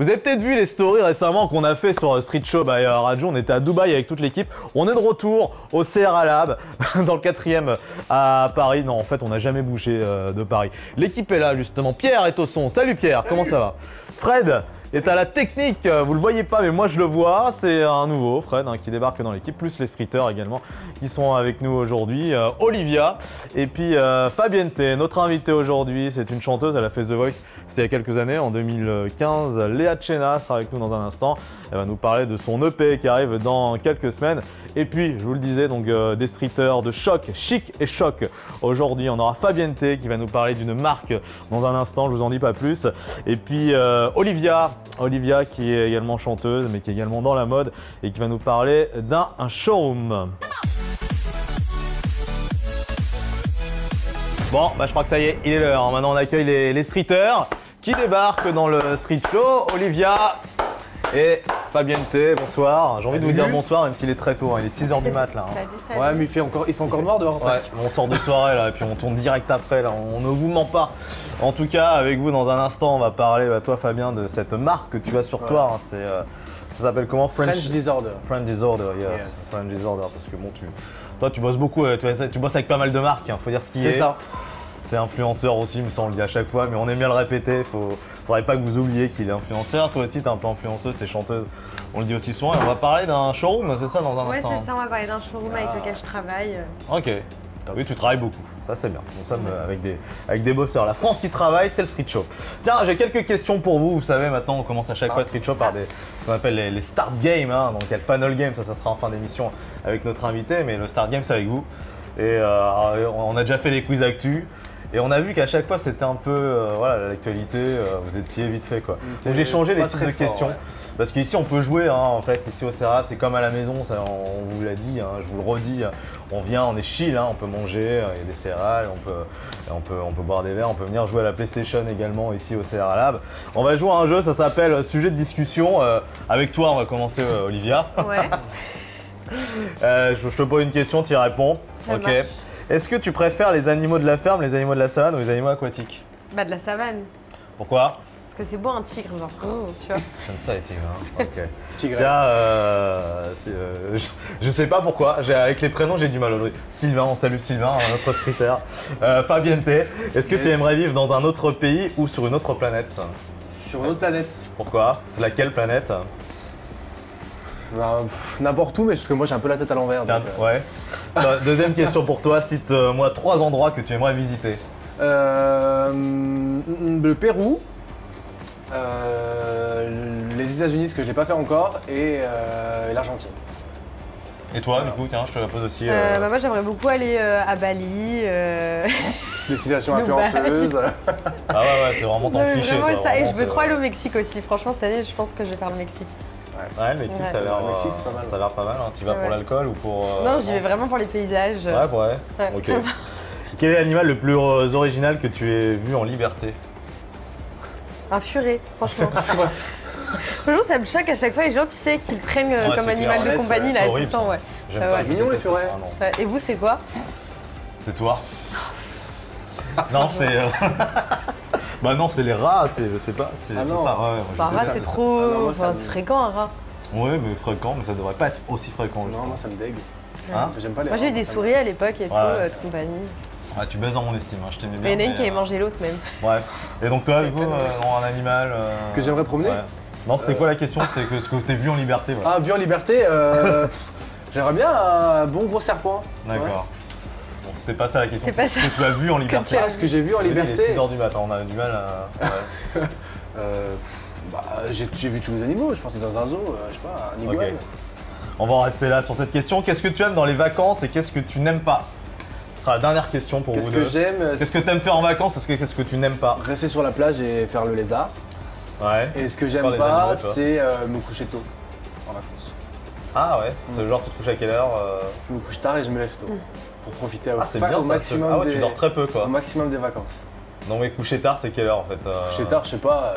Vous avez peut-être vu les stories récemment qu'on a fait sur Street Show by Raju. On était à Dubaï avec toute l'équipe. On est de retour au CRA Lab, dans le 4e à Paris. Non, en fait, on n'a jamais bougé de Paris. L'équipe est là, justement. Pierre est au son. Salut Pierre, salut. Comment ça va? Fred est à la technique. Vous le voyez pas, mais moi je le vois. C'est un nouveau, Fred, hein, qui débarque dans l'équipe, plus les streeters également, qui sont avec nous aujourd'hui. Olivia et puis Fabienne T, notre invitée aujourd'hui. C'est une chanteuse, elle a fait The Voice, c'était il y a quelques années, en 2015. Léa Tchena sera avec nous dans un instant. Elle va nous parler de son EP qui arrive dans quelques semaines. Et puis, je vous le disais, donc des streeters de choc, chic et choc. Aujourd'hui, on aura Fabienne T qui va nous parler d'une marque dans un instant, je vous en dis pas plus. Et puis Olivia qui est également chanteuse, mais qui est également dans la mode et qui va nous parler d'un showroom. Bon, bah je crois que ça y est, il est l'heure. Maintenant, on accueille les streeters qui débarquent dans le Street Show. Olivia et Fabienne T, bonsoir. J'ai envie de vous dire bonsoir, même s'il est très tôt, hein. Il est 6 h du mat là. Hein. Salut. Ouais, mais il fait encore noir dehors. Ouais, on sort de soirée là, et puis on tourne direct après là. On ne vous ment pas. En tout cas, avec vous, dans un instant, on va parler, toi Fabien, de cette marque que tu as sur toi. Hein. Ça s'appelle comment? French Disorder. French Disorder, yes. French Disorder, parce que bon, toi tu bosses beaucoup, tu bosses avec pas mal de marques, hein. Faut dire ce qui est. C'est ça. T'es influenceur aussi, mais ça on le dit à chaque fois, mais on aime bien le répéter. Faudrait pas que vous oubliez qu'il est influenceur. Toi aussi, t'es un peu influenceuse, t'es chanteuse. On le dit aussi souvent. Et on va parler d'un showroom, c'est ça, dans un instant? Ouais, c'est ça. On va parler d'un showroom avec lequel je travaille. Ok. Oui, tu travailles beaucoup. Ça, c'est bien. Nous sommes avec des bosseurs. La France qui travaille, c'est le Street Show. Tiens, j'ai quelques questions pour vous. Vous savez, maintenant, on commence à chaque fois le Street Show par ce qu'on appelle les start games. Hein. Donc, il y a le final game. Ça sera en fin d'émission avec notre invité. Mais le start game, c'est avec vous. Et on a déjà fait des quiz actu. Et on a vu qu'à chaque fois c'était un peu voilà, l'actualité, vous étiez vite fait quoi. Donc j'ai changé les types de questions. Ouais. Parce qu'ici on peut jouer, hein, en fait, ici au CRA, c'est comme à la maison, ça, on vous l'a dit, hein, je vous le redis, on vient, on est chill, hein, on peut manger, il y a des céréales, on peut boire des verres, on peut venir jouer à la PlayStation également ici au CRA Lab. On va jouer à un jeu, ça s'appelle Sujet de discussion. Avec toi on va commencer Olivia. Ouais. Je te pose une question, tu y réponds. Ça marche. Est-ce que tu préfères les animaux de la ferme, les animaux de la savane ou les animaux aquatiques? Bah de la savane. Pourquoi? Parce que c'est beau un tigre, genre, tu vois. J'aime ça les tigres, hein. Ok. Tigresse. Tiens, je sais pas pourquoi, avec les prénoms j'ai du mal aujourd'hui. Sylvain, on salue Sylvain, notre streeter. Fabienne T, est-ce que tu aimerais vivre dans un autre pays ou sur une autre planète? Sur une autre planète. Pourquoi? Laquelle planète? N'importe où, mais parce que moi j'ai un peu la tête à l'envers. Ouais. Deuxième question pour toi, cite-moi 3 endroits que tu aimerais visiter. Le Pérou, les États-Unis, ce que je n'ai pas fait encore, et l'Argentine. Et toi, du coup, tiens, je te la pose aussi. Bah moi j'aimerais beaucoup aller à Bali. Destination influenceuse. Ah ouais, c'est vraiment ton cliché. Vraiment toi, ça. vraiment, Et je veux trop aller au Mexique aussi. Franchement, cette année, je pense que je vais faire le Mexique. Ouais, le Mexique, ça a l'air pas mal. Hein. Tu vas pour l'alcool ou pour… Non, j'y vais vraiment pour les paysages. Ouais. Ok. Quel est l'animal le plus original que tu aies vu en liberté? Un furet, franchement. Franchement, ça me choque à chaque fois les gens, tu sais, qu'ils prennent comme animal de compagnie là tout le temps. Ouais. C'est mignon les furets. Et vous, c'est quoi? C'est toi. Non, c'est… Bah non, c'est les rats, c'est pas… C'est ça, ouais. Bah, rat, c'est trop… c'est fréquent, un rat. Ouais, mais fréquent, mais ça devrait pas être aussi fréquent. Non, moi ça me dégue. Hein? J'aime pas les rats. Moi j'ai eu des souris à l'époque et tout, de compagnie. Ah, tu baises dans mon estime, hein. Je t'aimais bien. Mais il y en a une qui avait mangé l'autre même. Ouais. Et donc toi, du coup, un animal… Que j'aimerais promener? Non, c'était quoi la question? C'est ce que t'es vu en liberté. Ah, vu en liberté, j'aimerais bien un bon gros serpent. D'accord. Bon, c'était pas ça la question. C'est pas ça. Ce que tu as vu en liberté. Ce que j'ai vu en liberté. Il est 6 h du matin, on a du mal à… J'ai vu tous les animaux, je pensais dans un zoo, je sais pas, un iguane. Okay. On va en rester là sur cette question. Qu'est-ce que tu aimes dans les vacances et qu'est-ce que tu n'aimes pas? Ce sera la dernière question pour vous deux. Qu'est-ce que j'aime? Qu'est-ce que tu aimes faire en vacances et qu'est-ce que tu n'aimes pas? Rester sur la plage et faire le lézard. Ouais. Et ce que j'aime pas, c'est me coucher tôt en vacances. Ah ouais? C'est le genre, tu te couches à quelle heure? Je me couche tard et je me lève tôt. Pour profiter au maximum. Ah ouais, tu dors très peu quoi. Au maximum des vacances. Non mais coucher tard, c'est quelle heure en fait? Coucher tard, je sais pas,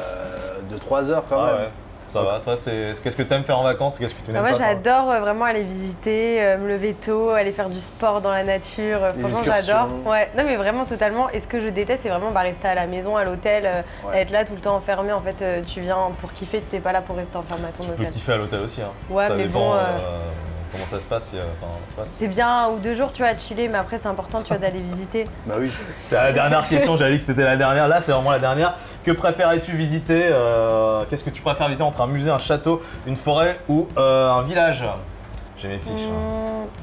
de 3 heures quand même. Ouais. Ça va, toi, qu'est-ce que tu aimes faire en vacances? Qu'est-ce que tu n'aimes moi, pas? j'adore vraiment aller visiter, me lever tôt, aller faire du sport dans la nature. Franchement, j'adore. Ouais, non, mais vraiment totalement. Et ce que je déteste, c'est vraiment rester à la maison, à l'hôtel, être là tout le temps enfermé. En fait, tu viens pour kiffer, tu n'es pas là pour rester enfermé à ton hôtel. Tu peux kiffer à l'hôtel aussi. Hein. Ouais, ça mais dépend, bon. Comment ça se passe, c'est bien 1 ou 2 jours, tu vois, à chiller, mais après, c'est important, tu vois, d'aller visiter. Bah oui. La dernière question, j'avais dit que c'était la dernière. Là, c'est vraiment la dernière. Que préférais-tu visiter Qu'est-ce que tu préfères visiter entre un musée, un château, une forêt ou un village? J'ai mes fiches.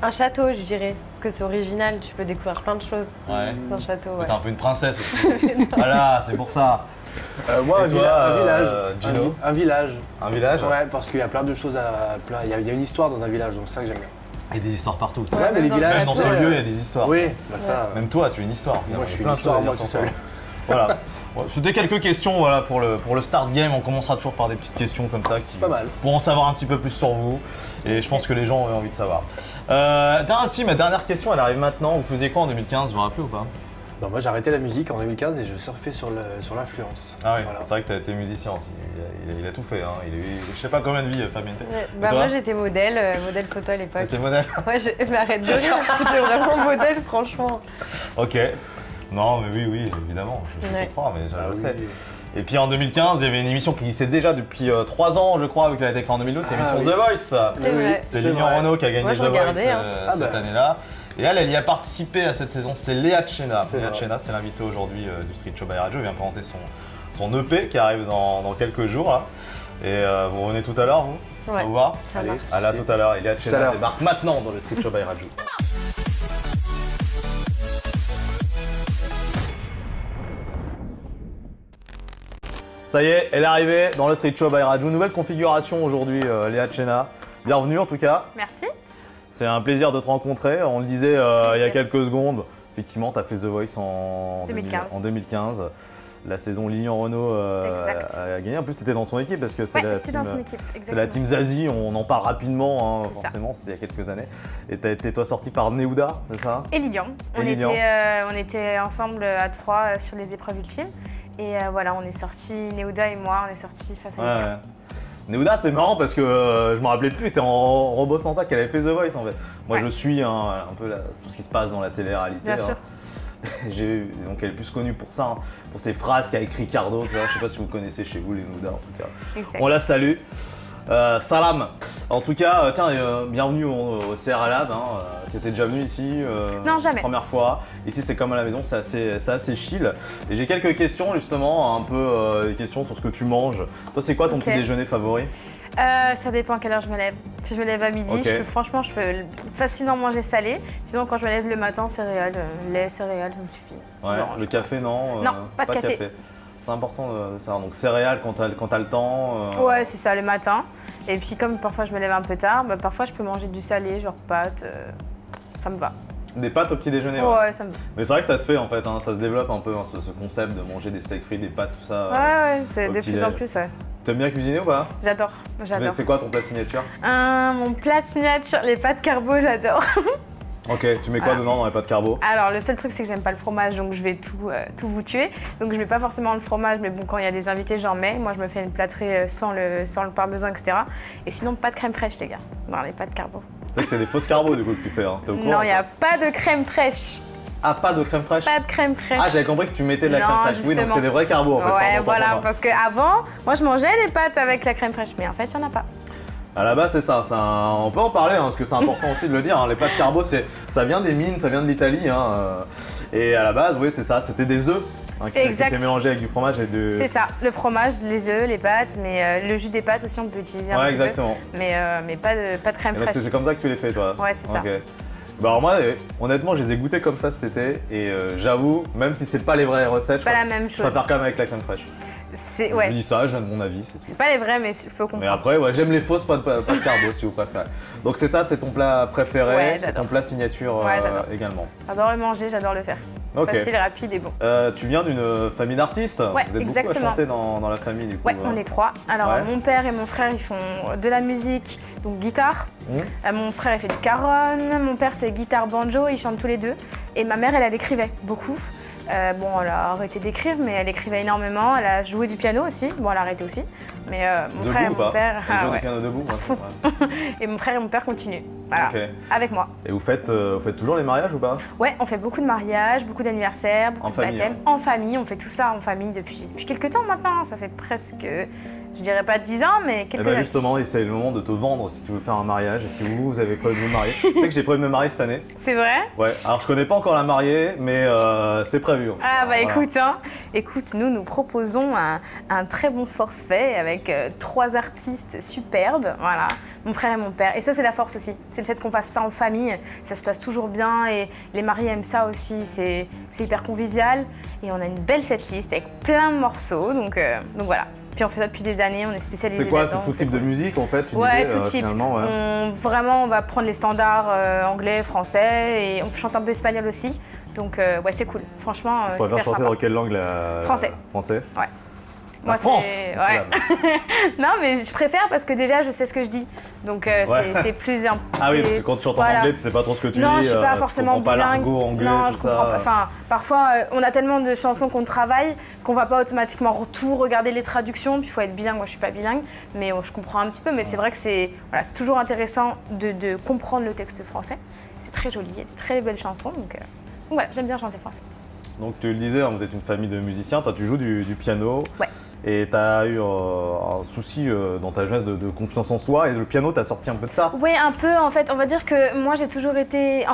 Un château, je dirais, parce que c'est original, tu peux découvrir plein de choses dans un château. T'es un peu une princesse aussi. Voilà, c'est pour ça. Moi, un village. Gino Un village. Un village? Ouais, parce qu'il y a plein de choses il y a une histoire dans un village, donc c'est ça que j'aime bien. Il y a des histoires partout. Ouais, mais les villages. Même dans ce lieu, il y a des histoires. Oui, bah ça. Même toi, tu es une histoire. Moi, je suis une histoire, moi tout seul. Voilà. C'était quelques questions voilà, pour le start game. On commencera toujours par des petites questions comme ça qui pas mal. Pour en savoir un petit peu plus sur vous. Et je pense que les gens ont envie de savoir. Ma dernière question, elle arrive maintenant. Vous faisiez quoi en 2015? Vous vous rappelez ou pas? Bah moi j'ai arrêté la musique en 2015 et je surfais sur l'influence. Ah oui, voilà. C'est vrai que tu as été musicien aussi. Il a tout fait. Hein. Je sais pas combien de vie, Fabien. Moi j'étais modèle photo à l'époque. T'étais modèle? Ouais, mais arrête de rire, j'étais vraiment modèle franchement. Ok. Non mais oui, évidemment, je te crois, mais je sais. Et puis en 2015, il y avait une émission qui existait déjà depuis 3 ans, je crois, vu qu'elle a été créée en 2012, c'est l'émission The Voice. C'est vrai. C'est Lilian Renaud qui a gagné The Voice cette année-là. Et elle y a participé à cette saison, c'est Léa Tchena. Léa Tchena, c'est l'invité aujourd'hui du Street Show by Radio. Elle vient présenter son EP qui arrive dans quelques jours. Là. Et vous revenez tout à l'heure, vous? Ouais. Au revoir. Allez, à là tout à l'heure. Léa Tchena débarque maintenant dans le Street Show by Radio. Ça y est, elle est arrivée dans le Street Show by Radio. Nouvelle configuration aujourd'hui, Léa Tchena. Bienvenue en tout cas. Merci. C'est un plaisir de te rencontrer. On le disait il y a quelques secondes. Effectivement, tu as fait The Voice en 2015. La saison Lilian Renaud a gagné. En plus, tu étais dans son équipe parce que c'est la team Zazie. On en parle rapidement, hein, forcément, c'était il y a quelques années. Et tu as été, toi, sorti par Neouda, c'est ça? Et Lilian. On était ensemble à 3 sur les épreuves ultimes. Et voilà, on est sortis, Neouda et moi, on est sortis face à Lilian. Neouda, c'est marrant parce que je me rappelais plus, c'est en rebossant ça qu'elle avait fait The Voice en fait. Moi je suis un peu tout ce qui se passe dans la télé-réalité. Bien sûr. Donc elle est plus connue pour ça, pour ses phrases qu'a écrit Cardo. Je sais pas si vous connaissez chez vous les Neouda en tout cas. Exact. On la salue. Salam. En tout cas, bienvenue au CRA Lab. Tu étais déjà venu ici? Non, jamais. Première fois. Ici, c'est comme à la maison, c'est assez chill. Et j'ai quelques questions justement, un peu des questions sur ce que tu manges. Toi, c'est quoi ton petit déjeuner favori? Ça dépend à quelle heure je me lève. Si je me lève à midi, franchement, je peux facilement manger salé. Sinon, quand je me lève le matin, céréales, lait, céréales, ça me suffit. Ouais, le café, non? Non, pas de café. C'est important de savoir. Donc céréales quand t'as le temps. Ouais, c'est ça, le matin. Et puis comme parfois je me lève un peu tard, parfois je peux manger du salé, genre pâtes. Ça me va. Des pâtes au petit déjeuner? Ouais, ça me va. Mais c'est vrai que ça se fait en fait, hein, ça se développe un peu ce concept de manger des steaks frits, des pâtes, tout ça. Ouais, c'est de plus en plus. Ouais. T'aimes bien cuisiner ou pas? J'adore. C'est quoi ton plat signature? Mon plat signature, les pâtes carbo, j'adore. Ok, tu mets quoi dedans dans les pâtes carbo? Alors le seul truc c'est que j'aime pas le fromage, donc je vais tout vous tuer. Donc je mets pas forcément le fromage, mais bon, quand il y a des invités j'en mets. Moi je me fais une plâtrée sans le parmesan, etc. Et sinon pas de crème fraîche les gars, dans les pâtes carbo. Tu sais que c'est des fausses carbo du coup que tu fais, hein. T'es au courant? Non, il n'y a pas de crème fraîche. Ah, pas de crème fraîche? Pas de crème fraîche. Ah, j'avais compris que tu mettais de la crème fraîche. Justement. Oui, donc c'est des vrais carbos en fait. Ouais, voilà, parce qu'avant, moi je mangeais les pâtes avec la crème fraîche, mais en fait il n'y en a pas. À la base, c'est ça. On peut en parler, hein, parce que c'est important aussi de le dire. Hein. Les pâtes carbo, ça vient des mines, ça vient de l'Italie. Hein. Et à la base, oui, c'est ça. C'était des œufs qui étaient mélangés avec du fromage et de. C'est ça. Le fromage, les œufs, les pâtes, mais le jus des pâtes aussi, on peut utiliser un petit peu. Mais pas de crème fraîche. C'est comme ça que tu les fais, toi? Ouais, c'est ça. Bah alors moi, honnêtement, je les ai goûtés comme ça cet été. Et j'avoue, même si c'est pas les vraies recettes, c'est pas la même chose. Je préfère quand même avec la crème fraîche. Je dis ça, je donne mon avis, c'est tout. C'est pas les vrais, mais il faut comprendre. Mais après, j'aime les fausses pâtes carbo si vous préférez. Donc c'est ça, c'est ton plat préféré, et ton plat signature également. J'adore le manger, j'adore le faire. Facile, rapide et bon. Tu viens d'une famille d'artistes? Ouais, vous êtes beaucoup à chanter dans la famille du coup? Ouais, on est 3. Alors mon père et mon frère, ils font de la musique, donc guitare. Mon frère, il fait du caron. Mon père, c'est guitare banjo, ils chantent tous les deux. Et ma mère, elle écrivait beaucoup. Bon, elle a arrêté d'écrire, mais elle écrivait énormément. Elle a joué du piano aussi. Bon, elle a arrêté aussi. Mais mon frère et mon père. Elle joue du piano debout, Et mon frère et mon père continuent. Voilà, avec moi. Et vous faites toujours les mariages ou pas? Ouais, on fait beaucoup de mariages, beaucoup d'anniversaires, beaucoup de baptêmes. En famille, on fait tout ça en famille depuis quelques temps maintenant. Ça fait presque, je dirais pas 10 ans, mais quelques années. Justement, c'est le moment de te vendre si tu veux faire un mariage et si vous avez prévu de vous marier. Tu sais que j'ai prévu de me marier cette année. C'est vrai? Ouais, alors je connais pas encore la mariée, mais c'est prévu. Ah bah écoute, nous proposons un très bon forfait avec 3 artistes superbes, voilà, mon frère et mon père. Et ça c'est la force aussi, c'est le fait qu'on fasse ça en famille, ça se passe toujours bien et les mariés aiment ça aussi, c'est hyper convivial et on a une belle setlist avec plein de morceaux, donc voilà. Puis on fait ça depuis des années, on est spécialisé là-dedans. C'est quoi? C'est tout type de musique en fait? Ouais, tout type. Vraiment, on va prendre les standards anglais, français et on chante un peu espagnol aussi. Donc ouais, c'est cool. Franchement, tu préfères chanter dans quelle langue? Français. Français? Ouais. Moi, France. Ouais. Non, mais je préfère parce que déjà, je sais ce que je dis. Donc c'est plus un. Ah oui, parce que quand tu chantes en anglais, tu sais pas trop ce que tu dis. Non, je suis pas forcément bilingue. Pas l'argot anglais, non, tout je comprends pas. Enfin, parfois, on a tellement de chansons qu'on travaille qu'on va pas automatiquement tout regarder les traductions. Puis il faut être bilingue. Moi, je suis pas bilingue, mais je comprends un petit peu. Mais c'est vrai que c'est toujours intéressant de comprendre le texte français. C'est très joli, il y a de très belles chansons. Donc voilà, j'aime bien chanter français. Donc tu le disais, vous êtes une famille de musiciens. Toi, tu joues du piano. Ouais. Et tu as eu un souci dans ta jeunesse de confiance en soi et le piano t'a sorti un peu de ça? Oui, un peu en fait. On va dire que moi j'ai toujours été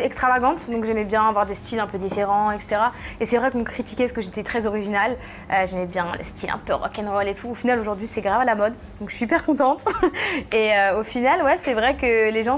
extravagante, donc j'aimais bien avoir des styles un peu différents, etc. Et c'est vrai qu'on me critiquait parce que j'étais très originale. J'aimais bien les styles un peu rock'n'roll et tout. Au final aujourd'hui c'est grave à la mode, donc je suis hyper contente. Et au final, ouais, c'est vrai que les gens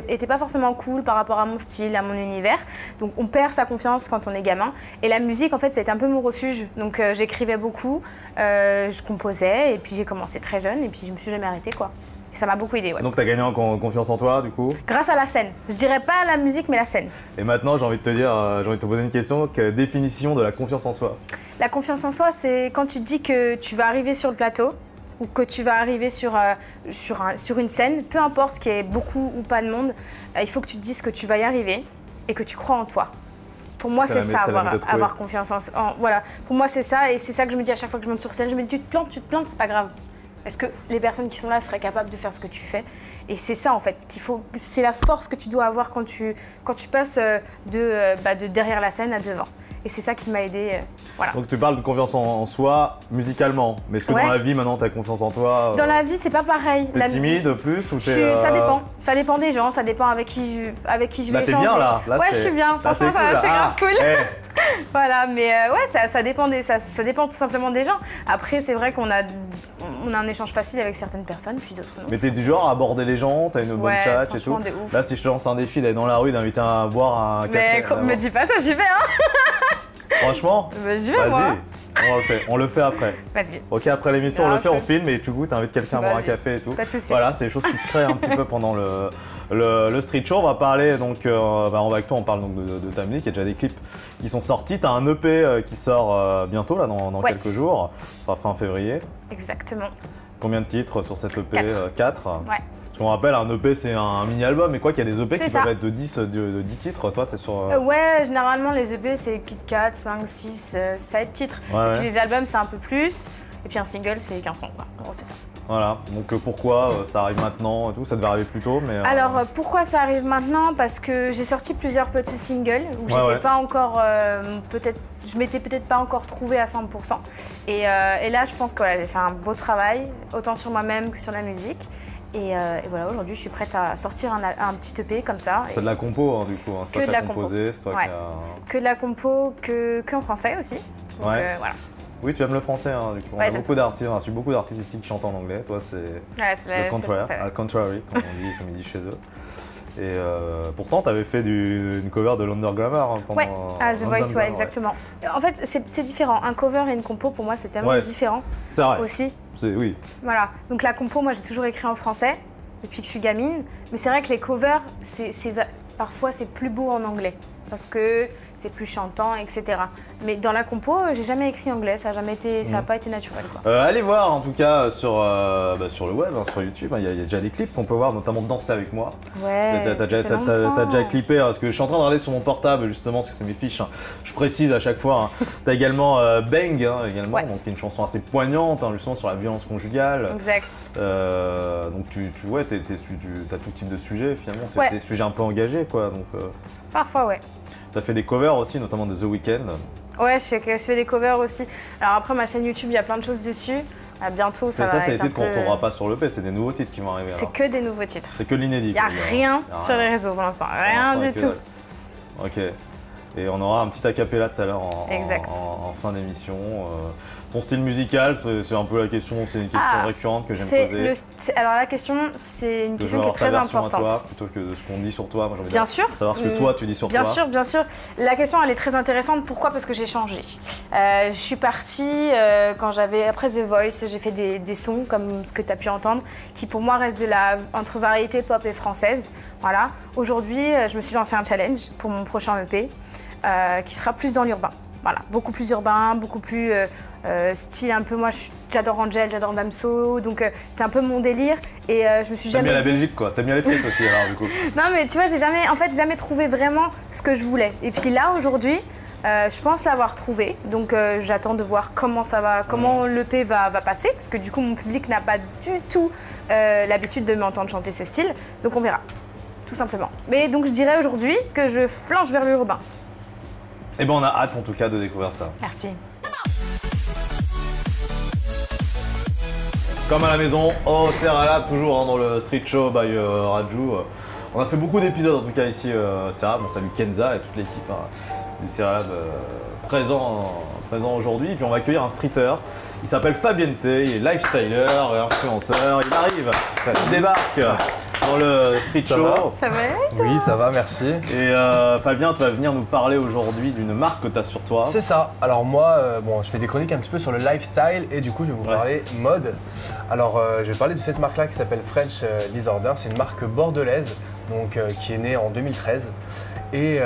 étaient pas forcément cool par rapport à mon style, à mon univers. Donc on perd sa confiance quand on est gamin. Et la musique en fait c'était un peu mon refuge. Donc j'écrivais beaucoup. Je composais et puis j'ai commencé très jeune et puis je me suis jamais arrêtée quoi. Et ça m'a beaucoup aidée. Ouais. Donc tu as gagné en confiance en toi du coup? Grâce à la scène. Je dirais pas la musique mais la scène. Et maintenant j'ai envie de te poser une question. Quelle définition de la confiance en soi? La confiance en soi c'est quand tu te dis que tu vas arriver sur le plateau ou que tu vas arriver sur une scène, peu importe qu'il y ait beaucoup ou pas de monde, il faut que tu te dises que tu vas y arriver et que tu crois en toi. Pour moi, c'est ça, avoir confiance en voilà. Pour moi, c'est ça, et c'est ça que je me dis à chaque fois que je monte sur scène. Je me dis, tu te plantes, c'est pas grave. Est-ce que les personnes qui sont là seraient capables de faire ce que tu fais? Et c'est ça, en fait, c'est la force que tu dois avoir quand tu passes de derrière la scène à devant. Et c'est ça qui m'a aidée, voilà. Donc tu parles de confiance en soi musicalement, mais est-ce que dans la vie maintenant tu as confiance en toi? Dans la vie c'est pas pareil. T'es timide plus ou ça dépend des gens, ça dépend avec qui je vais échanger. T'es bien là, ouais, je suis bien, franchement c'est grave cool. Voilà, mais ouais, ça dépend tout simplement des gens. Après c'est vrai qu'on a un échange facile avec certaines personnes, puis d'autres non. Mais t'es du genre à aborder les gens, t'as une bonne chat et tout. Là si je te lance un défi d'aller dans la rue, d'inviter à boire un café. Mais me dis pas ça, j'y vais hein. Franchement, j'y vais moi. On le fait après. Vas-y. Ok, après l'émission, on le fait, on filme et du coup, t'invites quelqu'un à boire un café et tout. Pas de soucis. Voilà, c'est des choses qui se créent un petit peu pendant le street show. On va parler donc, avec toi, on parle donc de ta musique. Il y a déjà des clips qui sont sortis. T'as un EP qui sort bientôt, là, dans quelques jours. Ce sera fin février. Exactement. Combien de titres sur cet EP? 4. Ouais. Parce qu'on rappelle, un EP c'est un mini-album, mais quoi qu'il y a des EP qui peuvent être de 10 titres, toi t'es sur... Ouais, généralement les EP c'est 4, 5, 6, 7 titres. Ouais, et puis les albums c'est un peu plus, et puis un single c'est 15 sons, quoi. En gros c'est ça. Voilà, donc pourquoi ça arrive maintenant et tout? Ça devait arriver plus tôt, mais... Alors pourquoi ça arrive maintenant? Parce que j'ai sorti plusieurs petits singles où j'étais pas encore, je m'étais peut-être pas encore trouvée à 100%. Et là je pense que j'ai fait un beau travail, autant sur moi-même que sur la musique. Et voilà, aujourd'hui je suis prête à sortir un petit EP comme ça. C'est de la compo du coup, c'est toi qui as composé, c'est toi qui as... Que de la compo, qu'en français aussi. Donc, voilà. Oui, tu aimes le français du coup. On a beaucoup d'artistes, on a su beaucoup d'artistes ici qui chantent en anglais. Toi c'est le contrary, comme il dit chez eux. Et pourtant, tu avais fait une cover de l'Undergrammar pendant... Ouais, The Voice, ouais, exactement. En fait, c'est différent. Un cover et une compo, pour moi, c'est tellement différent. C'est vrai. Aussi. Oui. Voilà. Donc la compo, moi, j'ai toujours écrit en français depuis que je suis gamine. Mais c'est vrai que les covers, parfois, c'est plus beau en anglais. Parce que c'est plus chantant, etc. Mais dans la compo, j'ai jamais écrit anglais, ça n'a pas été naturel. Quoi. Allez voir en tout cas sur le web, hein, sur YouTube, il y a déjà des clips qu'on peut voir, notamment Danser avec moi. Ouais, t'as déjà clippé, parce que je suis en train de regarder sur mon portable justement, parce que c'est mes fiches, hein. Je précise à chaque fois. Hein. T'as également Bang, hein, également, donc une chanson assez poignante, hein, justement sur la violence conjugale. Exact. Donc t'as tout type de sujet finalement, t'as des sujets un peu engagés quoi. Donc, parfois ouais. T'as fait des covers aussi, notamment de The Weeknd. Ouais, je fais des covers aussi. Alors après, ma chaîne YouTube, il y a plein de choses dessus. À bientôt, ça va c'est des être titres qu'on retrouvera pas sur l'EP, c'est des nouveaux titres qui vont arriver. C'est que des nouveaux titres. C'est que l'inédit. Il n'y a rien sur les réseaux pour l'instant, rien du tout. Ok. Et on aura un petit acapella tout à l'heure en fin d'émission. Ton style musical, c'est un peu la question, c'est une question récurrente que j'aime poser. Alors la question, c'est une question qui est très importante. À toi, plutôt que de ce qu'on dit sur toi. Moi, bien sûr. Savoir ce que toi tu dis sur toi. Bien sûr. La question, elle est très intéressante. Pourquoi? Parce que j'ai changé. Je suis partie après The Voice, j'ai fait des sons comme ce que tu as pu entendre, qui pour moi restent entre variété pop et française. Voilà. Aujourd'hui, je me suis lancé un challenge pour mon prochain EP qui sera plus dans l'urbain. Voilà, beaucoup plus urbain, beaucoup plus style un peu. Moi, j'adore Angel, j'adore Damso, donc c'est un peu mon délire. Et je me suis jamais. T'aimes bien la Belgique, quoi. T'aimes bien les frites aussi, alors du coup. Non, mais tu vois, j'ai jamais trouvé vraiment ce que je voulais. Et puis là, aujourd'hui, je pense l'avoir trouvé. Donc j'attends de voir comment ça va, comment l'EP va passer, parce que du coup, mon public n'a pas du tout l'habitude de m'entendre chanter ce style. Donc on verra, tout simplement. Mais donc je dirais aujourd'hui que je flanche vers l'urbain. Eh ben on a hâte en tout cas de découvrir ça. Merci. Comme à la maison, au Serralab, toujours hein, dans le Street Show by Raju. On a fait beaucoup d'épisodes en tout cas ici au Serralab. On salue Kenza et toute l'équipe du Serralab présent aujourd'hui. Et puis on va accueillir un streeter. Il s'appelle Fabiente, il est lifestyler et influenceur. Il arrive, il débarque dans le Street Show. Ça va? Oui, ça va, merci. Et Fabien, tu vas venir nous parler aujourd'hui d'une marque que tu as sur toi. C'est ça. Alors moi, je fais des chroniques un petit peu sur le lifestyle et du coup, je vais vous parler mode. Alors, je vais parler de cette marque-là qui s'appelle French Disorder. C'est une marque bordelaise, donc qui est née en 2013. Et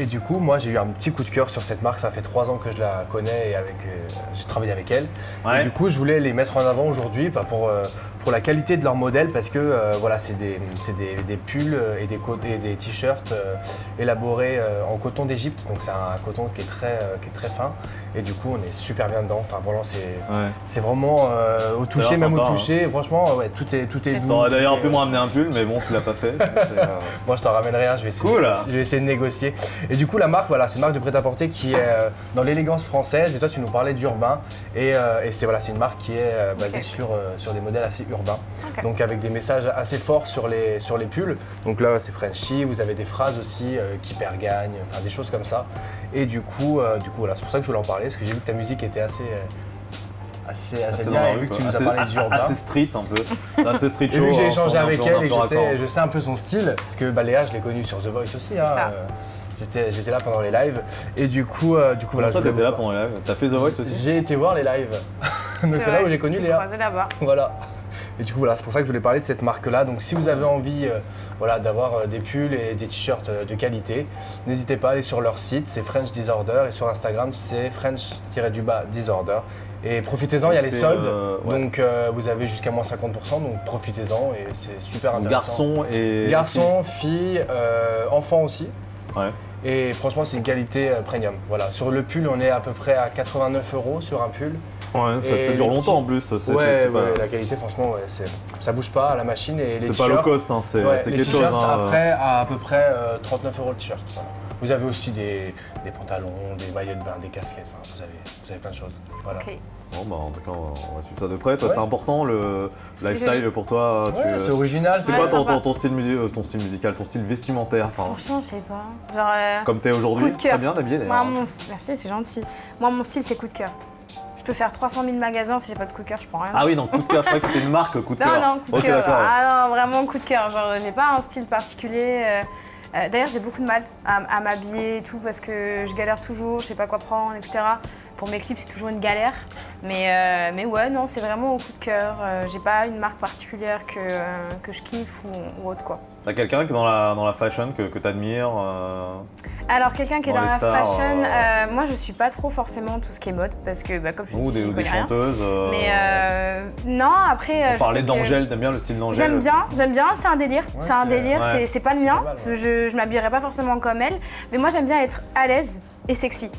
du coup, moi, j'ai eu un petit coup de cœur sur cette marque. Ça fait 3 ans que je la connais et j'ai travaillé avec elle. Ouais. Et du coup, je voulais les mettre en avant aujourd'hui pour la qualité de leur modèle parce que voilà, c'est des pulls et des t-shirts élaborés en coton d'Égypte. Donc c'est un coton qui est très fin. Et du coup, on est super bien dedans. Enfin, voilà, c'est vraiment au toucher, même sympa, au toucher. Hein. Franchement, ouais, tout est doux. T'aurais d'ailleurs pu me ramener un pull, mais bon, tu l'as pas fait. Moi, je t'en ramènerai un. Je vais essayer de négocier. Et du coup, la marque, voilà, c'est une marque de prêt-à-porter qui est dans l'élégance française. Et toi, tu nous parlais d'urbain. Et c'est une marque qui est basée sur des modèles assez urbains. Okay. Donc avec des messages assez forts sur les pulls. Donc là, c'est Frenchy. Vous avez des phrases aussi qui gagne, enfin des choses comme ça. Et du coup, voilà, c'est pour ça que je voulais en parler parce que j'ai vu que ta musique était assez bien et vu que tu nous as parlé d'urbain. Assez street un peu, assez street show. Et vu que j'ai échangé avec elle et je sais un peu son style, parce que Léa, je l'ai connue sur The Voice aussi. Hein, j'étais là pendant les lives et du coup voilà. Ça, t'étais là pendant les lives. T'as fait The Voice aussi? J'ai été voir les lives. Donc c'est là où j'ai connu Léa. Là-bas. Voilà. Et du coup voilà, c'est pour ça que je voulais parler de cette marque-là. Donc si vous avez envie d'avoir des pulls et des t-shirts de qualité, n'hésitez pas à aller sur leur site, c'est French Disorder et sur Instagram c'est French-Disorder. Et profitez-en, il y a les soldes, donc vous avez jusqu'à moins 50%, donc profitez-en et c'est super intéressant. Garçons, filles, enfants aussi. Ouais. Et franchement c'est une qualité premium. Voilà. Sur le pull on est à peu près à 89 € sur un pull. Ouais, ça dure longtemps en plus. La qualité, franchement, ça bouge pas à la machine. Et les c'est pas low cost, hein, c'est quelque chose. Hein, après, à peu près 39 € le t-shirt. Voilà. Vous avez aussi des pantalons, des maillots de bain, des casquettes, enfin, vous avez plein de choses. Voilà. Okay. Bon, bah, en tout cas, on va suivre ça de près. Toi, c'est important le lifestyle pour toi. C'est original. C'est quoi ton style musical, ton style vestimentaire? Franchement, je sais pas. Genre, comme t'es aujourd'hui, très bien habillé d'ailleurs. Merci, c'est gentil. Moi, mon style, c'est coup de cœur. Je peux faire 300 000 magasins, si j'ai pas de coup de cœur, je prends rien. Ah oui, non, coup de cœur, je croyais que c'était une marque coup de cœur. Non, coup de cœur. Ah non, vraiment coup de cœur. Genre, j'ai pas un style particulier. D'ailleurs, j'ai beaucoup de mal à m'habiller et tout parce que je galère toujours, je sais pas quoi prendre, etc. Pour mes clips, c'est toujours une galère. Mais ouais, non, c'est vraiment au coup de cœur. J'ai pas une marque particulière que je kiffe ou autre, quoi. T'as quelqu'un qui est dans la fashion que t'admires Alors quelqu'un qui est Dans dans les la stars, fashion, moi je suis pas trop forcément tout ce qui est mode parce que comme je Ou dis, je des connais rien. chanteuses. Mais non, après. On parlait d'Angèle, t'aimes bien le style d'Angèle? J'aime bien, c'est un délire. Ouais, c'est un délire, ouais. c'est pas le mien. pas mal, ouais. Je m'habillerai pas forcément comme elle, mais moi j'aime bien être à l'aise et sexy.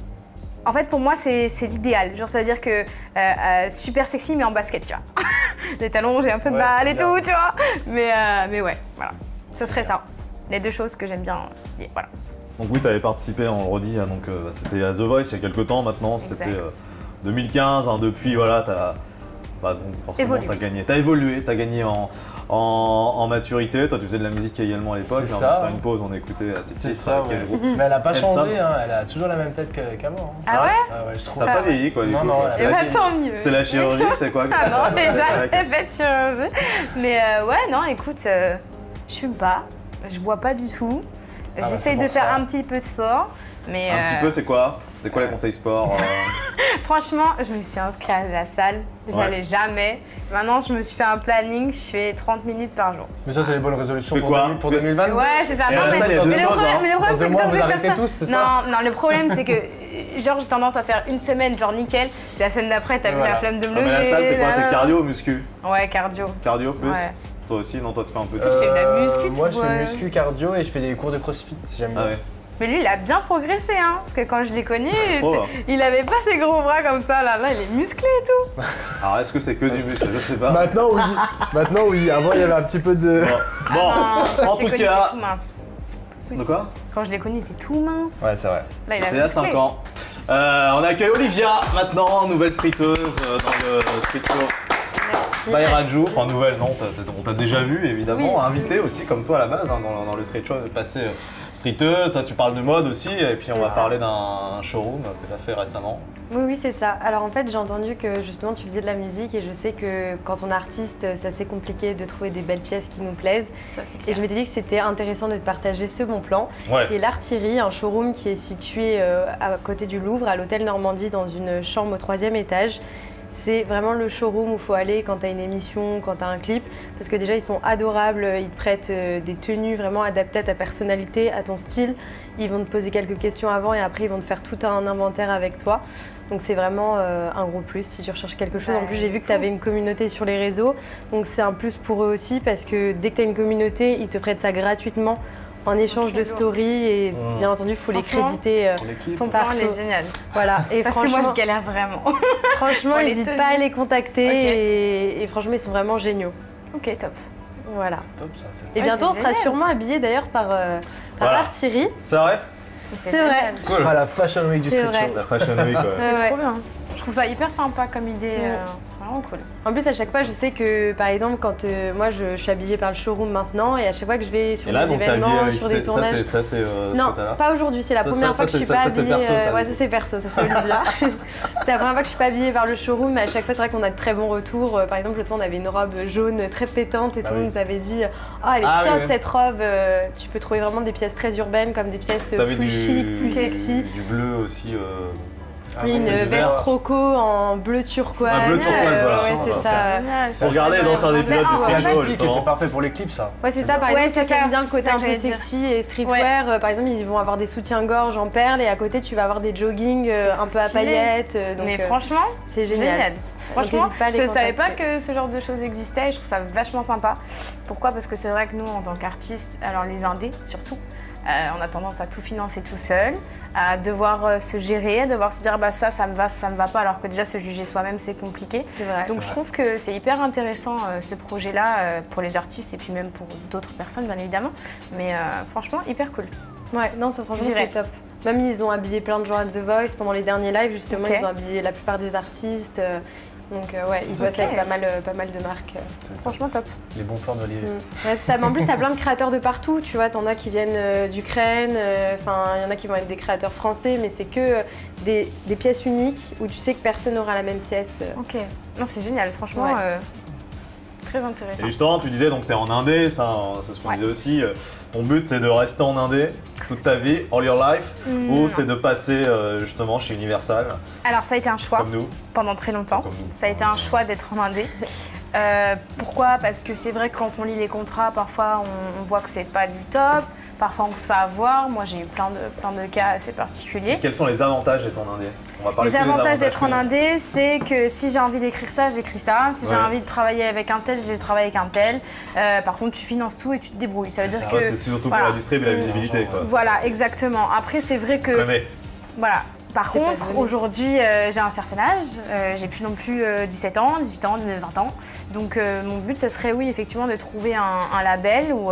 En fait, pour moi, c'est l'idéal. Genre, ça veut dire que super sexy, mais en basket, tu vois. Les talons, j'ai un peu de Ouais, balle c'est et bien. tout, tu vois. Mais ouais, voilà. Ce serait ça. Les deux choses que j'aime bien. Et voilà. Donc oui, tu avais participé, on le redit, hein, donc c'était à The Voice il y a quelques temps maintenant, c'était Exact. 2015, hein, depuis voilà, t'as donc forcément Évolué. t'as gagné, t'as évolué, t'as gagné en maturité. Toi tu faisais de la musique également à l'époque, C'est hein, ça. on va faire une pause, on écoutait tes C'est titres, ça, quel ouais. groupe. Mais elle a pas Handsome. changé, hein. Elle a toujours la même tête qu'avant. hein. Ah ouais? Ah ouais, je trouve. T'as pas vieilli quoi du Non, coup. non, quoi. elle a C'est Et la- bah, tant mieux. C'est la chirurgie, c'est quoi? Ah non, déjà, Ouais, j'ai fait de chirurgie. Mais ouais, non, écoute, je fume pas, je bois pas du tout. bah, J'essaye c'est de pour faire ça. un petit peu de sport. Mais Un petit peu, c'est quoi? C'est quoi les conseils sport? franchement, je me suis inscrite à la salle, je Ouais. n'allais jamais. Maintenant, je me suis fait un planning, je fais 30 minutes par jour. Mais ça, c'est les bonnes résolutions Tu fais quoi? pour 2022. Ouais, c'est ça. Et Non, à la mais, salle, il y a deux mais le choses, problème, hein. mais le problème, Dans c'est que 2 mois, genre, je vous vais faire arrêtez ça. tous, c'est ça? Non, le problème, c'est que genre, j'ai tendance à faire une semaine, genre nickel. Puis la semaine d'après, t'as vu Voilà. la flemme de me Ah, lever. mais la salle c'est quoi? C'est là. cardio ou muscu? Ouais, cardio. Cardio plus? Ouais. Toi aussi? Non, toi tu fais un peu de... tu fais de la muscu, tu Moi, je vois. fais muscu, cardio et je fais des cours de crossfit. J'aime Ah bien. ouais. Mais lui, il a bien progressé, hein. Parce que quand je l'ai connu, Trop, hein. il avait pas ses gros bras comme ça, là. Là, il est musclé et tout. Alors est-ce que c'est que du muscle? Je sais pas. Maintenant, oui. Maintenant, oui. Avant, il y avait un petit peu de. Bon, Ah, en quand je tout l'ai connu, il cas... était tout mince. De quoi? Quand je l'ai connu, il était tout mince. Ouais, c'est vrai. Là, il a C'était il y a musclé. 5 ans. On accueille Olivia maintenant, nouvelle streeteuse dans le street show by Merci. Raju. Enfin nouvelle non, on t'a déjà vu évidemment, Oui. invitée aussi comme toi à la base hein, dans le street show passé streeteuse. Toi tu parles de mode aussi et puis on C'est va ça. parler d'un showroom que tu as fait récemment. Oui, c'est ça. Alors en fait, j'ai entendu que justement tu faisais de la musique et je sais que quand on est artiste, c'est assez compliqué de trouver des belles pièces qui nous plaisent. Ça, c'est Et clair. je m'étais dit que c'était intéressant de te partager ce bon plan, Ouais. qui est l'Artillerie, un showroom qui est situé à côté du Louvre, à l'hôtel Normandie, dans une chambre au 3e étage. C'est vraiment le showroom où il faut aller quand tu as une émission, quand tu as un clip, parce que déjà ils sont adorables, ils te prêtent des tenues vraiment adaptées à ta personnalité, à ton style. Ils vont te poser quelques questions avant et après ils vont te faire tout un inventaire avec toi. Donc c'est vraiment un gros plus si tu recherches quelque chose. En plus j'ai vu que tu avais une communauté sur les réseaux, donc c'est un plus pour eux aussi parce que dès que tu as une communauté, ils te prêtent ça gratuitement en échange de stories et bien entendu il faut les Franchement, créditer. Pour l'équipe. Ton plan, Parfait. il est génial. Voilà. Et Parce que moi, je franchement- galère vraiment. Franchement, Pour les n'hésite tenues. pas à les contacter Ok. et franchement, ils sont vraiment géniaux. Ok, top. Voilà. Top, ça. C'est Et Ouais, bientôt, c'est on sera génial. sûrement habillés d'ailleurs par Voilà. l'artillerie. C'est vrai? C'est vrai. génial. Ce sera la Fashion Week du C'est street vrai. show. La Fashion Week ouais. C'est Ouais. trop bien. Je trouve ça hyper sympa comme idée. Vraiment cool. En plus, à chaque fois, je sais que par exemple, quand moi je suis habillée par le showroom maintenant et à chaque fois que je vais sur Et là des donc t'es habillé événements, avec sur des ça tournages. c'est ce Non, que t'as là? pas aujourd'hui, c'est la Ça, première ça, fois que je suis ça, pas ça, c'est habillée. perso, ça, Ouais, du ça coup. c'est perso, ça c'est Olivia. C'est la première fois que je suis pas habillée par le showroom, mais à chaque fois, c'est vrai qu'on a de très bons retours. Par exemple, l'autre fois, on avait une robe jaune très pétante et Ah tout le monde oui. nous avait dit oh, elle est Ah top oui, oui. cette robe. Tu peux trouver vraiment des pièces très urbaines comme des pièces T'avais plus chic, plus sexy. du bleu aussi. Ah, Oui, ouais, une c'est du veste vert. croco en bleu turquoise. Un bleu turquoise, voilà. Ouais, c'est C'est ça. Génial. Pour regarder dans un épisode Ah, de ouais. street C'est show un clip et justement. c'est parfait pour les clips, ça. Ouais, c'est ça, par Ouais, exemple, c'est ceux qui aiment ça. bien le côté C'est ça un que peu j'allais dire. sexy et streetwear. Par exemple, ils vont avoir des soutiens-gorge en perles et à côté, tu vas avoir des joggings C'est un trop peu à stylé. paillettes. Donc, Mais franchement, c'est génial. génial. Franchement, n'hésite pas à les je savais pas contacter. que ce genre de choses existait et je trouve ça vachement sympa. Pourquoi? Parce que c'est vrai que nous, en tant qu'artistes, alors les indés surtout, on a tendance à tout financer tout seul, à devoir se gérer, à devoir se dire bah ça me va pas, alors que déjà se juger soi-même c'est compliqué. C'est vrai. Donc je trouve que c'est hyper intéressant ce projet-là pour les artistes et puis même pour d'autres personnes bien évidemment. Mais franchement hyper cool. Ouais, non, ça franchement, J'irai. c'est top. Même ils ont habillé plein de gens à The Voice pendant les derniers lives, justement, Ok. ils ont habillé la plupart des artistes. Donc, ouais, ils bossent Ok. avec pas mal de marques. Franchement top. Les bons plans d'Olivier. Ouais, c'est ça. Mais en plus, t'as plein de créateurs de partout, tu vois. T'en as qui viennent d'Ukraine, enfin, il y en a qui vont être des créateurs français, mais c'est que des pièces uniques où tu sais que personne n'aura la même pièce. Ok. Non c'est génial, franchement Ouais. très intéressant. Et justement, tu disais donc t'es en indé, ça, c'est ce qu'on Ouais. disait aussi. Ton but c'est de rester en indé toute ta vie, all your life, ou Non. c'est de passer justement chez Universal, Alors ça a été un choix comme nous. pendant très longtemps. Comme nous. Ça a été un choix d'être en indé. Pourquoi? Parce que c'est vrai que quand on lit les contrats, parfois on voit que c'est pas du top, parfois on se fait avoir. Moi j'ai eu plein de cas assez particuliers. Et quels sont les avantages d'être en indé? On va parler Les que des avantages d'être en que- indé, c'est que si j'ai envie d'écrire ça, j'écris ça. Si j'ai envie de travailler avec un tel, j'ai travaillé avec un tel. Par contre, tu finances tout et tu te débrouilles. Ça veut dire que c'est surtout pour la distrib et la visibilité, quoi. Voilà, exactement. Après, c'est vrai que Mais voilà. Par C'est pas contre, donné. aujourd'hui, j'ai un certain âge, j'ai plus non plus 17 ans, 18 ans, 20 ans. Donc mon but, ce serait oui, effectivement, de trouver un label ou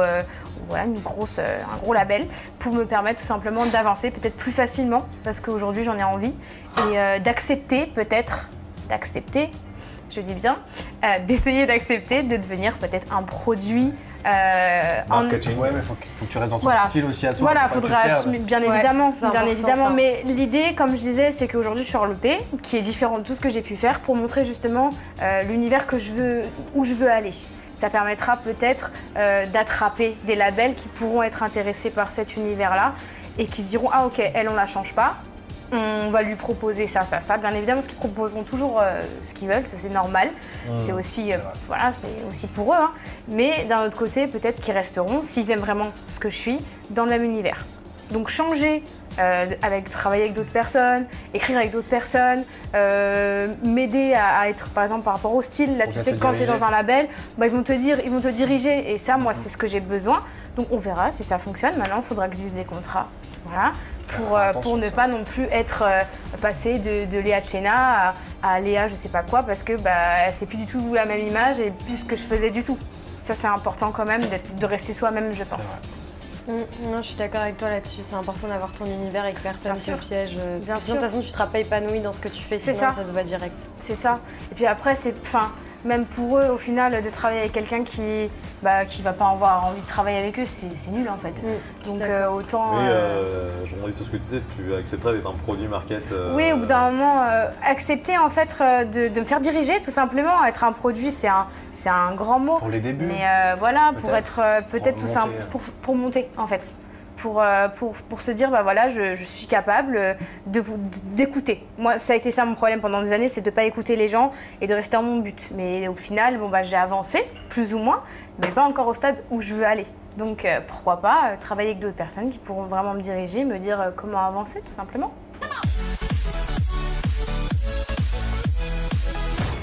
voilà, un gros label pour me permettre tout simplement d'avancer peut-être plus facilement parce qu'aujourd'hui, j'en ai envie et d'accepter, je dis bien, d'essayer d'accepter de devenir peut-être un produit marketing. Ouais, mais faut que tu restes dans ton Voilà. style aussi à toi. Voilà, faut pas que faudra tu te perdes. assumer, bien Ouais, évidemment, c'est important, ça. Mais l'idée, comme je disais, c'est qu'aujourd'hui je suis sur l'EP, qui est différent de tout ce que j'ai pu faire pour montrer justement l'univers où je veux aller. Ça permettra peut-être d'attraper des labels qui pourront être intéressés par cet univers-là et qui se diront ah ok, elle on la change pas. On va lui proposer ça. Bien évidemment, parce qu'ils proposeront toujours ce qu'ils veulent, ça c'est normal. C'est aussi, voilà, c'est aussi pour eux. Hein. Mais d'un autre côté, peut-être qu'ils resteront, s'ils aiment vraiment ce que je suis, dans le même univers. Donc changer, travailler avec d'autres personnes, écrire avec d'autres personnes, m'aider à être, par exemple, par rapport au style. Là, Pour tu bien sais te que quand tu es diriger. dans un label, bah, ils vont te diriger. Et ça, moi, c'est ce que j'ai besoin. Donc on verra si ça fonctionne. Maintenant, il faudra que je lise les contrats. Voilà. Pour ne pas non plus être passé de Léa Tchena à Léa je sais pas quoi parce que bah, c'est plus du tout la même image et plus ce que je faisais du tout. Ça c'est important quand même de rester soi-même je pense. Non, je suis d'accord avec toi là-dessus. C'est important d'avoir ton univers et que personne Bien te sûr. piège. Bien Parce que sinon, de toute façon, tu seras pas épanoui dans ce que tu fais. C'est Sinon, ça. ça se voit direct. C'est ça. Et puis après même pour eux au final de travailler avec quelqu'un qui va pas avoir envie de travailler avec eux c'est nul en fait. Donc autant... Mais je rebondis sur ce que tu disais, tu accepterais d'être un produit market. Oui, au bout d'un moment, accepter en fait de me faire diriger tout simplement. Être un produit, c'est un grand mot. Pour les débuts. Mais voilà, pour peut-être. être peut-être Pour tout ça, monter. pour monter en fait. Pour se dire, bah voilà, je suis capable d'écouter. Moi, ça a été ça mon problème pendant des années, c'est de ne pas écouter les gens et de rester dans mon but. Mais au final, bon, bah, j'ai avancé, plus ou moins, mais pas encore au stade où je veux aller. Donc pourquoi pas travailler avec d'autres personnes qui pourront vraiment me diriger, me dire comment avancer tout simplement.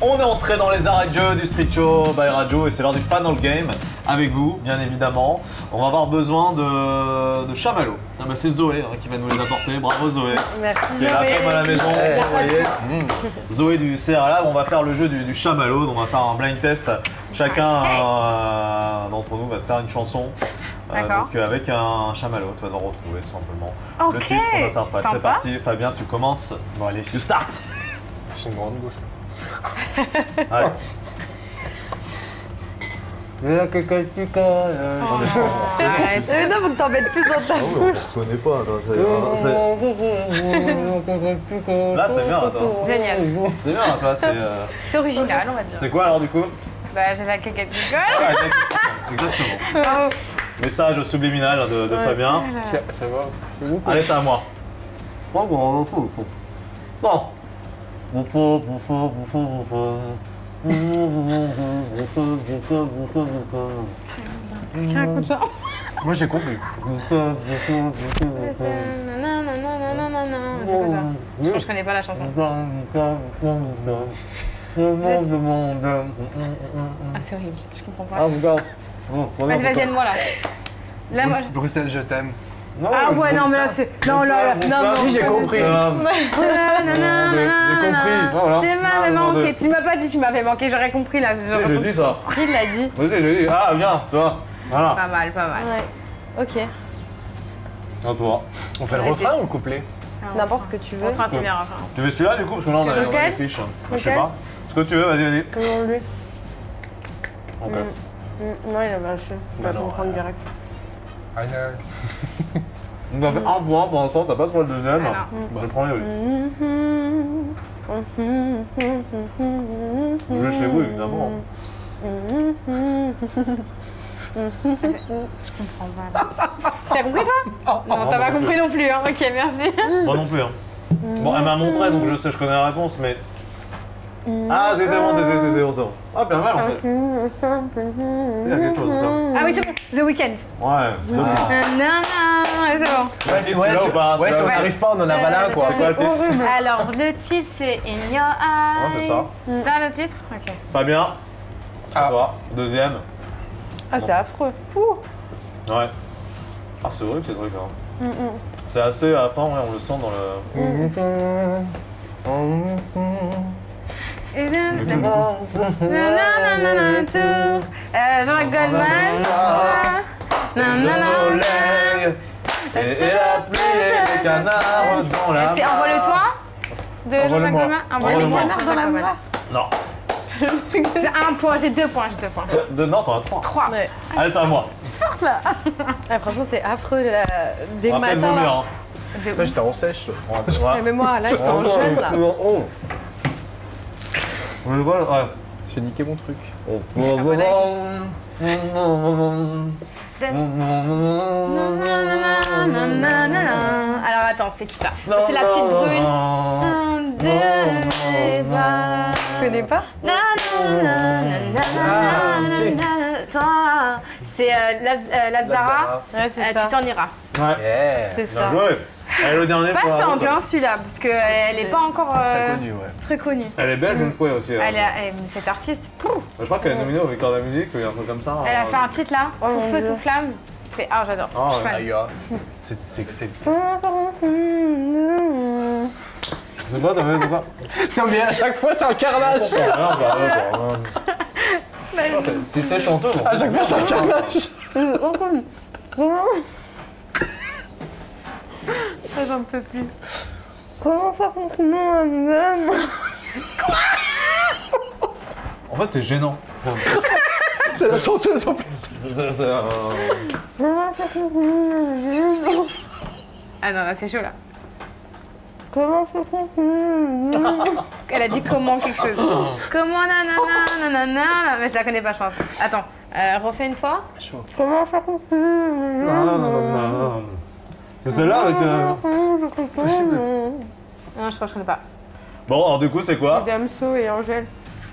On est entré dans les arrêts de jeu du Street Show by Radio et c'est l'heure du Final Game avec vous, bien évidemment. On va avoir besoin de chamallows. Ah bah c'est Zoé qui va nous les apporter. Bravo Zoé. Merci. Qui est là comme à la maison, vous voyez. Zoé du CR Lab, on va faire le jeu du chamallow. Donc on va faire un blind test. Chacun d'entre nous va te faire une chanson. D'accord. Donc avec un chamallow, tu vas nous retrouver tout simplement. Ok, Le titre, on interprète. C'est sympa. parti, Fabien, tu commences. Bon, allez, Tu start. j'ai une grande bouche. Allez. Arrête. Non, faut que t'embêtes plus dans ta bouche. Je connais pas. Là, c'est bien, toi. Génial. C'est bien, toi. C'est original, on va dire. C'est quoi alors du coup? Bah, j'ai la caquette du col. Ah, exactement. Bravo. Message subliminal de Fabien. Tiens, ça va. Allez, c'est à moi. Bon. Qu'est-ce qu'il raconte là? Moi j'ai compris. C'est quoi ça? Je crois que je connais pas la chanson. Ah, c'est horrible, je comprends pas. Vas-y, aide-moi là. Là, moi. Bruxelles, je t'aime. Ah ouais, non, mais là, c'est. Non, là. Si, j'ai compris. J'ai compris, voilà. Tu m'avais manqué. Tu m'as pas dit, tu m'avais manqué. J'aurais compris là. J'ai dit ça. Qui l'a dit? Vas-y, j'ai dit. Ah, viens, toi. Voilà. Pas mal, pas mal. Ouais. Ok. À toi. On fait le C'était- refrain ou le couplet? N'importe ce que tu veux. Enfin, c'est bien, enfin. Tu veux celui-là du coup? Parce que là, on a Lequel? les fiches. Je sais Lequel? pas. Ce que tu veux, vas-y. Comment lui? Ok. Non, il a lâché. Il va Bah non, comprendre direct. Ah, non. On va faire un point pour l'instant, t'as pas trouvé le deuxième. Ah Je le premier, oui. Vous jouez chez vous, évidemment. Je comprends pas. T'as compris toi? Non, t'as pas compris non plus, hein. Ok, merci. Moi non plus. Hein. Bon, elle m'a montré, donc je sais, je connais la réponse, mais Ah, c'est bon, c'est bon. Ah, bien mal en fait. Il y a quelque chose comme ça. Ah oui, c'est bon, The Weeknd. Ouais, deux points. C'est bon. Tu l'as ou pas? Ouais, si on n'arrive pas, on en a mal un quoi. C'est quoi le titre? Alors, le titre, c'est In Your Eyes. Ouais, c'est ça. Ça, le titre? Ok. Fabien, Ah. toi, deuxième. Ah, c'est affreux. Ouh. Ouais. Ah, c'est horrible ces trucs là. C'est assez à la fin, ouais, on le sent dans le. Jean-Marc Goldman. Le soleil et la pluie et les canards dans la C'est Envole-toi de Jean-Marc Envole-moi. Goldman. Envole-moi. Dans la main. Non. J'ai 1 point, j'ai 2 points, Non, t'en as 3. 3. Ouais. Allez, c'est à moi. Ah, franchement, c'est affreux là, dès le Rappelle matin. mon Là. mur. Toi, j'étais en sèche. Ouais, mais moi, là, j'étais en jeune là. Ouais. J'ai niqué mon truc. Alors attends, c'est qui ça? C'est la petite brune. Un débat. Tu connais pas? C'est Lazara. Ouais, c'est Tu ça. t'en iras. Ouais. Yeah. C'est Bien ça. joué. Allez, le dernier. Pas pour la route. simple hein, celui-là, parce qu'elle est pas encore Très connu, ouais. très connue. Elle est belge, une fois aussi. hein. Cette artiste, pouf, Je crois qu'elle est nominée au Victoire de la musique, il y a un truc comme ça. elle a fait un titre là, Oh, tout mon feu, Dieu. tout flamme. C'est j'adore. Ah, Je suis ouais. fan. Aïe, ah. C'est. C'est quoi, t'as fait quoi? Non, mais à chaque fois, c'est un carnage. T'étais chanteuse. À chaque fois, c'est un carnage. J'en peux plus. Comment ça fonctionne? En fait, c'est gênant. C'est la chanteuse en plus. Ah non, là c'est chaud là. Comment ça fonctionne? Elle a dit comment quelque chose. Comment nanana, mais je la connais pas je pense. Attends, refais une fois. Chaud. Comment ça fonctionne? C'est celle-là avec. Non, je crois que je connais pas. Bon, alors du coup, c'est quoi? Damso et Angèle.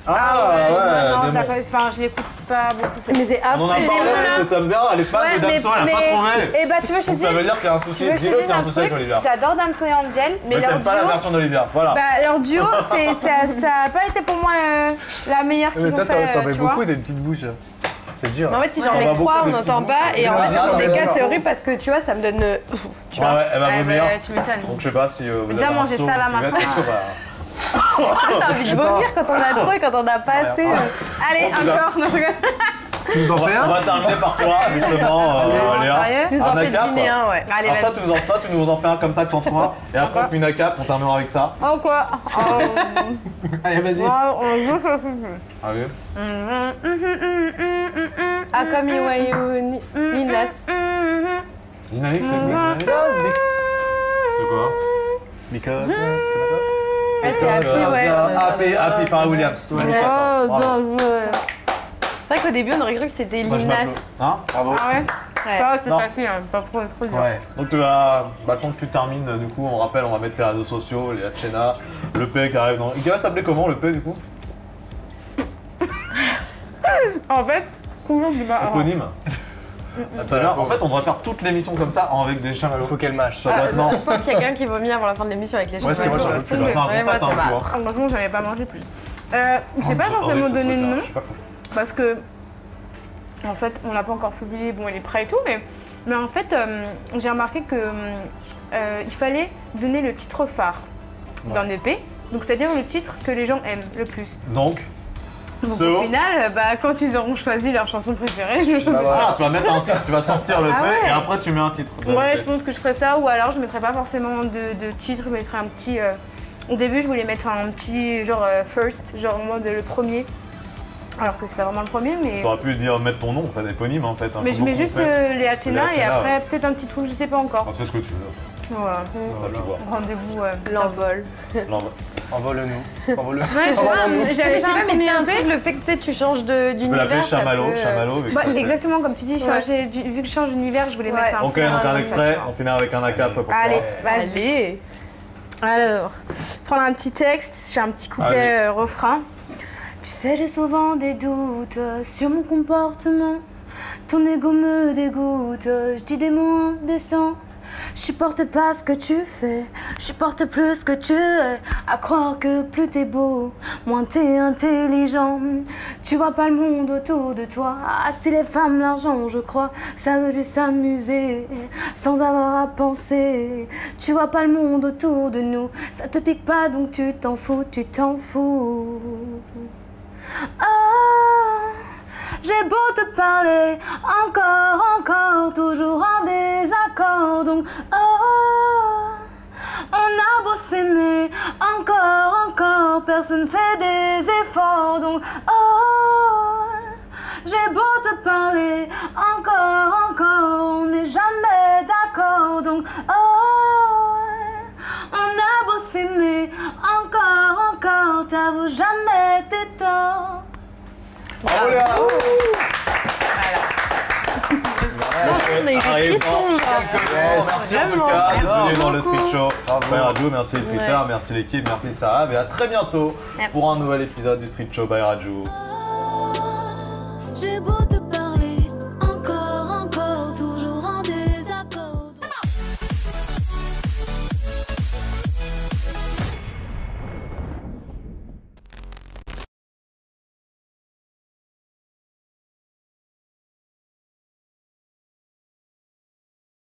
Non, je la connais, enfin je l'écoute pas beaucoup. Mais c'est On en a affreux. parlé, là. c'est t'aimes bien, elle est fan Ouais, de Damso, elle a pas trouvé. Et bah tu veux je te Donc dis. ça veut dire qu'il y a un souci, dis-le qu'il y a un souci avec Olivia. J'adore Damso et Angel, mais Mais leur t'aimes pas la duo. version d'Olivia, voilà. Bah leur duo, ça a pas été pour moi la meilleure Mais qu'ils toi, ont fait. t'en mets tu vois. beaucoup des petites bouches. C'est dur. En fait, si Ouais. j'en On mets va beaucoup 3, on de n'entend petits pas. Et en bouts. fait, Non, j'en non, mets non, 4, non. c'est horrible parce que tu vois, ça me donne. Ouais, elle va Ouais, vomir. bah, tu m'étonnes. Donc je sais pas si vous Déjà avez un manger saut ça, là, qui va être- maintenant. Est-ce que, bah, T'as envie de vomir quand on a trop et quand on a pas assez. Allez, encore, non je rigole. Tu nous en fais on un? va terminer par toi, justement, Léa. Sérieux Tu nous en Un fais ACAP. deviner un, ouais. Allez, Alors ça, vas-y. tu nous en fais un comme ça, ton 3. Et après, on fait une ACAP, on terminera avec ça. Oh quoi Allez, vas-y. Allez. Ah, comme Iwayu Minas. Dynamique, c'est quoi? C'est quoi? Because. C'est pas ça? Ouais, c'est Happy, ouais. Happy Pharrell Williams. Oh, Bravo. bien joué. C'est vrai qu'au début, on aurait cru que c'était Moi, je Minas. m'applaudis. Hein? Bravo. Ah ouais. Ouais. Ça va, c'était Non. facile, hein, pas trop dur. Ouais. Donc tu vas, le temps que tu termines, du coup, on rappelle, on va mettre les réseaux sociaux, les Hatchena, le P qui arrive dans... Il va s'appeler comment le P du coup? En fait, toujours du bas. Éponyme. En fait, on devrait faire toute l'émission comme ça avec des chiens à l'eau. Faut qu'elle mâche. Ça doit être non. Je pense qu'il y a quelqu'un qui vomit avant la fin de l'émission avec les Ouais, c'est moi, cheveux. j'en veux plus. C'est un Ouais, moi, concept, ça hein, va. tu vois. Franchement, j'avais pas mangé plus. Je sais pas forcément donner de nom, parce que, en fait, on l'a pas encore publié, bon, il est prêt et tout, mais en fait, j'ai remarqué que il fallait donner le titre phare d'un EP, donc c'est-à-dire le titre que les gens aiment le plus. Donc, Donc So. au final, quand ils auront choisi leur chanson préférée, je Bah voilà. Ah, tu vas mettre un titre, tu vas sortir le P Ah ouais. et après tu mets un titre. Ouais, je pense que je ferais ça, ou alors je mettrais pas forcément de titre, je mettrais un petit. Au début, je voulais mettre un petit genre first, genre en mode le premier. Alors que c'est pas vraiment le premier, mais. T'aurais pu dire mettre ton nom, enfin éponyme en fait. hein, Mais je comme mets on juste fait. les Hatchena Les et Hatchena, après peut-être un petit truc, je sais pas encore. On te fait ce que tu veux. Voilà. Ça, tu vois. Rendez-vous. L'envol. L'envoi. Envole-nous. Envole-nous. Ouais, tu vois, j'avais Mais fait un mais premier c'est un EP. truc, le fait que tu sais, tu changes d'univers. Tu peux l'appeler ça Chamallow, peut, Chamallow. vu que Bah, ça fait- exactement comme tu dis, vu que je change d'univers, je voulais Ouais. mettre un Ok, truc. donc un comme ça, extrait, tu vois. on finit avec un ACAP pour Allez, toi. vas-y. Allez. Alors, prendre un petit texte, j'ai un petit couplet refrain. Tu sais, j'ai souvent des doutes sur mon comportement. Ton ego me dégoûte, je dis des mots indécents. Je supporte pas ce que tu fais, je supporte plus ce que tu es. À croire que plus t'es beau, moins t'es intelligent. Tu vois pas le monde autour de toi. Ah, si les femmes, l'argent, je crois, ça veut juste s'amuser, sans avoir à penser. Tu vois pas le monde autour de nous, ça te pique pas donc tu t'en fous, tu t'en fous. Oh, j'ai beau te parler, encore, toujours en désaccord. Donc, oh, on a beau s'aimer, encore, personne fait des efforts. Donc, oh, j'ai beau te parler, encore, on n'est jamais d'accord. Donc, oh, on a beau s'aimer, encore, t'avoues jamais tes torts. Bravo Léa. On a eu des frissons. Merci en tout cas d'être venu dans le Street Show. By Radio, merci les streeters, merci l'équipe, merci Sarah. Et à très bientôt pour un nouvel épisode du Street Show by Radio.